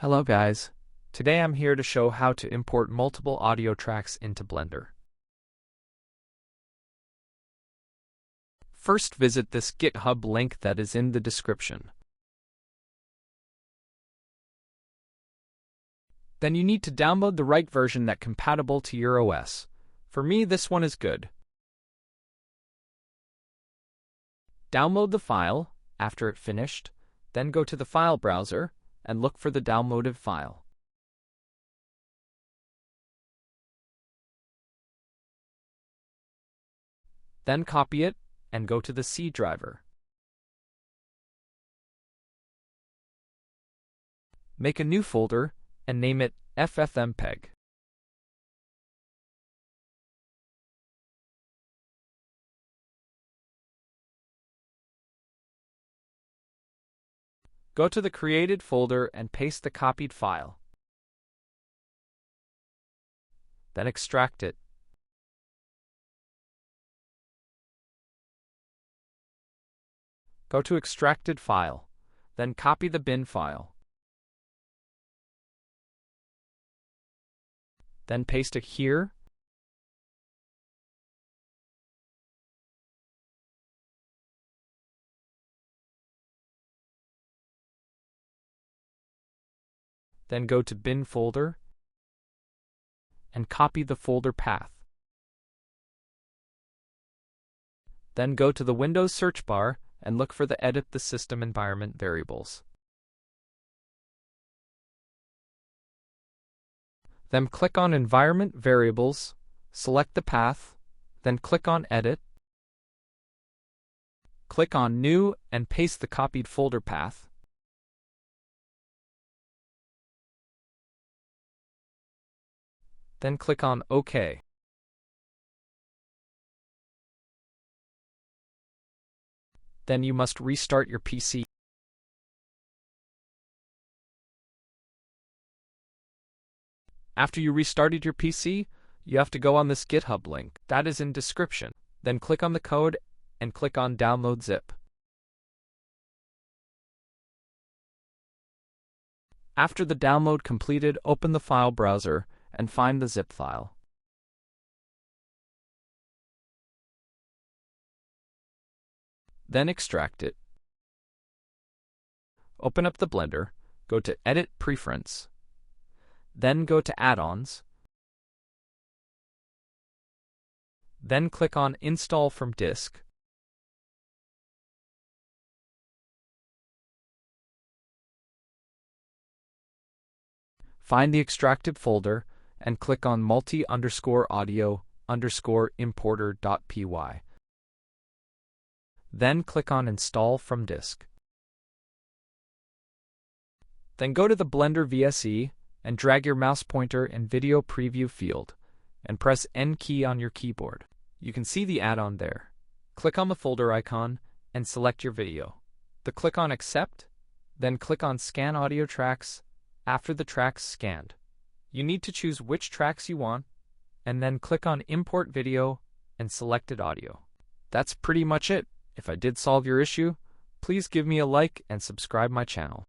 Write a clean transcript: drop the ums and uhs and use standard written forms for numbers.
Hello guys, today I'm here to show how to import multiple audio tracks into Blender. First visit this GitHub link that is in the description. Then you need to download the right version that's compatible to your OS. For me, this one is good. Download the file after it finished, then go to the file browser and look for the downloaded file. Then copy it and go to the C driver. Make a new folder and name it FFmpeg. Go to the created folder and paste the copied file. Then extract it. Go to extracted file, then copy the bin file. Then paste it here. Then go to bin folder and copy the folder path. Then go to the Windows search bar and look for the Edit the System Environment variables. Then click on Environment Variables, select the path, then click on Edit. Click on New and paste the copied folder path. Then click on OK. Then you must restart your PC. After you restarted your PC, you have to go on this GitHub link that is in description. Then click on the code and click on Download Zip. After the download completed, open the file browser and find the zip file. Then extract it. Open up the Blender, go to Edit Preference, then go to Add-ons, then click on Install from Disk. Find the extracted folder and click on multi_audio_importer.py. Then click on Install from Disk. Then go to the Blender VSE and drag your mouse pointer in Video Preview field and press N key on your keyboard. You can see the add-on there. Click on the folder icon and select your video. Click on Accept, then click on Scan Audio Tracks after the tracks scanned. You need to choose which tracks you want, and then click on Import Video and Selected Audio. That's pretty much it. If I did solve your issue, please give me a like and subscribe my channel.